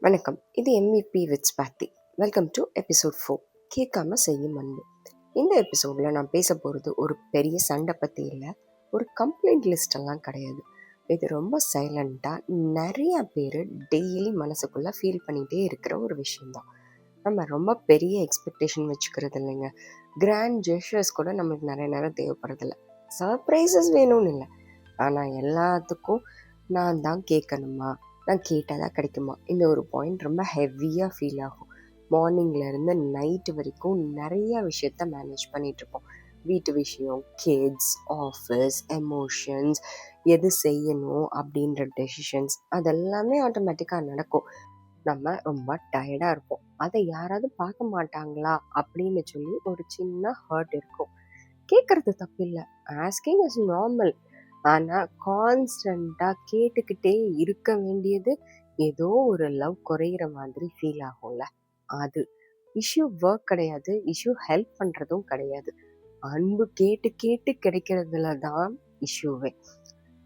வணக்கம். இது MVP with ஸ்பாத்தி. வெல்கம் டு எபிசோட் 4, கேட்காம செய்யும் அன்பு. இந்த எபிசோடில் நான் பேச போகிறது ஒரு பெரிய சண்டை பற்றி இல்லை, ஒரு கம்ப்ளைண்ட் லிஸ்டெல்லாம் கிடையாது. இது ரொம்ப சைலண்ட்டாக நிறையா பேர் டெய்லி மனசுக்குள்ளே ஃபீல் பண்ணிகிட்டே இருக்கிற ஒரு விஷயந்தான். நம்ம ரொம்ப பெரிய எக்ஸ்பெக்டேஷன் வச்சுக்கிறது இல்லைங்க. கிராண்ட் ஜெஸ்டர்ஸ் கூட நம்மளுக்கு நிறைய நேரம் தேவைப்படுறதில்ல. சர்ப்ரைசஸ் வேணும்னு இல்லை, ஆனால் எல்லாத்துக்கும் நான் தான் கேட்கணுமா, நான் கேட்டால் கிடைக்குமா, இந்த ஒரு பாயிண்ட் ரொம்ப ஹெவியாக ஃபீல் ஆகும். மார்னிங்லேருந்து நைட்டு வரைக்கும் நிறையா விஷயத்த மேனேஜ் பண்ணிகிட்ருப்போம். வீட்டு விஷயம், கிட்ஸ், ஆஃபீஸ், எமோஷன்ஸ், எது செய்யணும் அப்படின்ற டெசிஷன்ஸ், அதெல்லாமே ஆட்டோமேட்டிக்காக நடக்கும். நம்ம ரொம்ப டயர்டாக இருப்போம். அதை யாராவது பார்க்க மாட்டாங்களா அப்படின்னு சொல்லி ஒரு சின்ன ஹர்ட் இருக்கும். கேட்குறது தப்பு இல்லை, ஆஸ்கிங் இஸ் நார்மல். ஆனால் கான்ஸ்டண்ட்டாக கேட்டுக்கிட்டே இருக்க வேண்டியது ஏதோ ஒரு லவ் குறையிற மாதிரி ஃபீல் ஆகும்ல. அது இஷ்யூ ஒர்க் கிடையாது, இஷ்யூ ஹெல்ப் பண்ணுறதும் கிடையாது. அன்பு கேட்டு கேட்டு கிடைக்கிறதுல தான் இஷ்யூவே.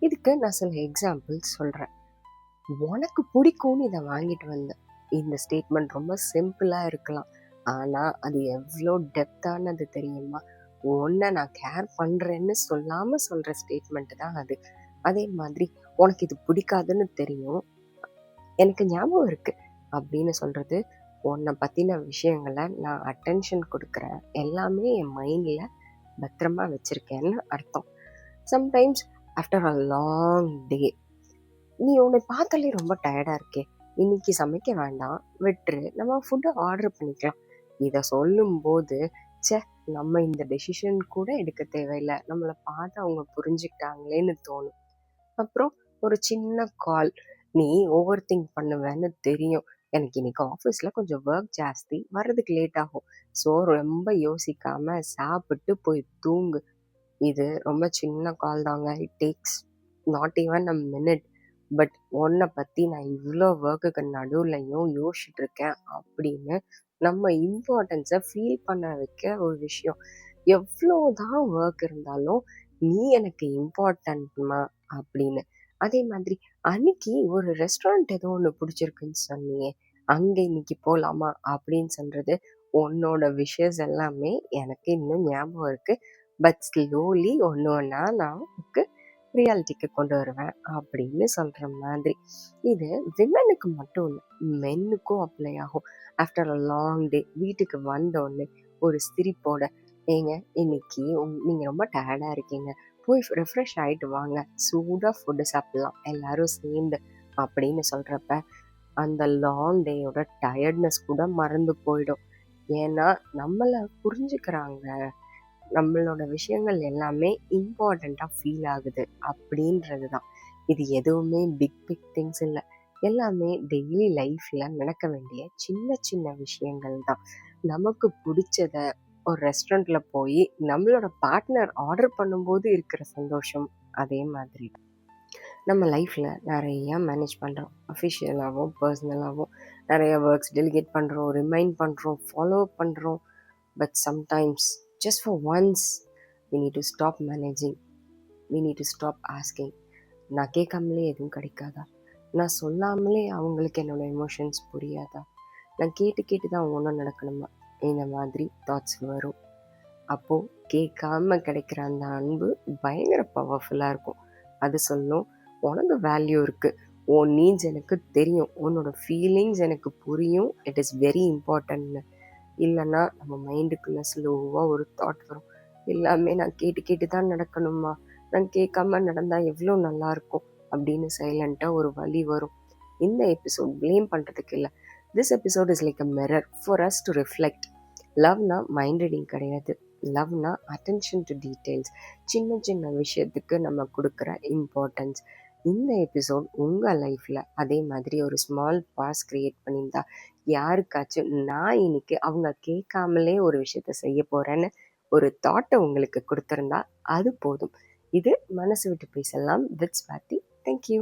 இதுக்கு நான் சில எக்ஸாம்பிள்ஸ் சொல்கிறேன். உனக்கு பிடிக்கும்னு இதை வாங்கிட்டு வந்தேன். இந்த ஸ்டேட்மெண்ட் ரொம்ப சிம்பிளாக இருக்கலாம், ஆனால் அது எவ்வளோ டெப்த்தானது தெரியுமா? உன்னை நான் கேர் பண்ணுறேன்னு சொல்லாமல் சொல்கிற ஸ்டேட்மெண்ட்டு தான் அது. அதே மாதிரி உனக்கு இது பிடிக்காதுன்னு தெரியும், எனக்கு ஞாபகம் இருக்குது அப்படின்னு சொல்கிறது, உன்னை பற்றின விஷயங்களை நான் அட்டென்ஷன் கொடுக்குறேன், எல்லாமே என் மைண்டில் பத்திரமா வச்சுருக்கேன்னு அர்த்தம். சம்டைம்ஸ் ஆஃப்டர் அ லாங் டே, நீ உன்னை பார்த்தாலே ரொம்ப டயர்டாக இருக்கே, இன்னைக்கு சமைக்க வேண்டாம், விட்டுரு, நம்ம ஃபுட்டை ஆர்டர் பண்ணிக்கலாம். இதை சொல்லும்போது நம்ம இந்த டெசிஷன் கூட எடுக்க தேவையில்லை, நம்மளை பார்த்து அவங்க புரிஞ்சுக்கிட்டாங்களேன்னு தோணும். அப்புறம் ஒரு சின்ன கால், நீ ஓவர் திங்க் பண்ணுவேன்னு தெரியும், எனக்கு இன்னைக்கு ஆஃபீஸில் கொஞ்சம் ஒர்க் ஜாஸ்தி, வர்றதுக்கு லேட் ஆகும், ஸோ ரொம்ப யோசிக்காமல் சாப்பிட்டு போய் தூங்கு. இது ரொம்ப சின்ன கால் தாங்க. It takes not even a minute. But உன்னை பற்றி நான் இவ்வளோ ஒர்க்குக்கு நடுவுலையும் யோசிச்சுட்டு இருக்கேன் அப்படின்னு நம்ம இம்பார்ட்டன்ஸை ஃபீல் பண்ண வைக்க ஒரு விஷயம். எவ்வளோதான் ஒர்க் இருந்தாலும் நீ எனக்கு இம்பார்ட்டன்ட்மா அப்படின்னு. அதே மாதிரி அன்னைக்கு ஒரு ரெஸ்டாரண்ட் ஏதோ ஒன்று பிடிச்சிருக்குன்னு சொன்னியே, அங்கே இன்னைக்கு போகலாமா அப்படின்னு சொல்கிறது, உன்னோட விஷஸ் எல்லாமே எனக்கு இன்னும் ஞாபகம் இருக்குது. பட் ஸ்லோலி ஒன்று ஒன்றா நான் உனக்கு ரியாலிட்டிக்கு கொண்டு வருவேன் அப்படின்னு சொல்கிற மாதிரி. இது விமனுக்கு மட்டும் இல்லை, மென்னுக்கும் அப்ளை ஆகும். ஆஃப்டர் அ லாங் டே வீட்டுக்கு வந்தோடனே ஒரு சிரிப்போட, ஏங்க இன்னைக்கு நீங்கள் ரொம்ப டயர்டாக இருக்கீங்க, போய் ரெஃப்ரெஷ் ஆகிட்டு வாங்க, சூடாக ஃபுட்டு சாப்பிட்லாம் எல்லாரும் சேர்ந்து அப்படின்னு சொல்கிறப்ப அந்த லாங் டேயோட டயர்ட்னஸ் கூட மறந்து போயிடும். ஏன்னா நம்மளை புரிஞ்சுக்கிறாங்க, நம்மளோட விஷயங்கள் எல்லாமே இம்பார்ட்டண்ட்டாக ஃபீல் ஆகுது அப்படின்றது தான். இது எதுவுமே பிக் பிக் திங்ஸ் இல்லை, எல்லாமே டெய்லி லைஃப்பில் நடக்க வேண்டிய சின்ன சின்ன விஷயங்கள் தான். நமக்கு பிடிச்சத ஒரு ரெஸ்டாரண்ட்டில் போய் நம்மளோட பார்ட்னர் ஆர்டர் பண்ணும்போது இருக்கிற சந்தோஷம் அதே மாதிரி தான். நம்ம லைஃப்பில் நிறையா மேனேஜ் பண்ணுறோம், அஃபிஷியலாகவும் பர்சனலாகவும் நிறைய ஒர்க்ஸ் டெலிகேட் பண்ணுறோம், ரிமைண்ட் பண்ணுறோம், ஃபாலோ பண்ணுறோம். But sometimes just for once we need to stop managing, we need to stop asking. நான் கேட்காமலே எதுவும் கிடைக்காதா, நான் சொல்லாமலே அவங்களுக்கு என்னோட எமோஷன்ஸ் புரியாதா, நான் கேட்டு கேட்டு தான் ஒன்றும் நடக்கணுமா, இந்த மாதிரி தாட்ஸ் வரும். அப்போது கேட்காம கிடைக்கிற அந்த அன்பு பயங்கர பவர்ஃபுல்லாக இருக்கும். அது சொல்லும், உனக்கு வேல்யூ இருக்குது, உன் நீட்ஸ் எனக்கு தெரியும், உன்னோட ஃபீலிங்ஸ் எனக்கு புரியும், இட் இஸ் வெரி இம்பார்ட்டன்ட்னு. இல்லைன்னா நம்ம மைண்டுக்குள்ளே ஸ்லோவாக ஒரு தாட் வரும், எல்லாமே நான் கேட்டு கேட்டு தான் நடக்கணுமா, நான் கேட்காம நடந்தால் எவ்வளோ நல்லாயிருக்கும் அப்படின்னு சைலண்ட்டாக ஒரு வலி வரும். இந்த எபிசோட் ப்ளேம் பண்ணுறதுக்கு இல்லை, this episode is like a mirror for us to reflect. லவ்னா மைண்ட் ரீடிங் கிடையாது, லவ்னா அட்டென்ஷன் டு டீட்டெயில்ஸ், சின்ன சின்ன விஷயத்துக்கு நம்ம கொடுக்குற இம்பார்ட்டன்ஸ். இந்த எபிசோட் உங்கள் லைஃப்பில் அதே மாதிரி ஒரு ஸ்மால் பாஸ் க்ரியேட் பண்ணியிருந்தா, யாருக்காச்சும் நான் இன்னைக்கு அவங்க கேட்காமலே ஒரு விஷயத்த செய்ய போகிறேன்னு ஒரு தாட்டை உங்களுக்கு கொடுத்துருந்தா அது போதும். இது மனசு விட்டு பேசலாம் வித் ஸ்வாதி. தேங்க்யூ.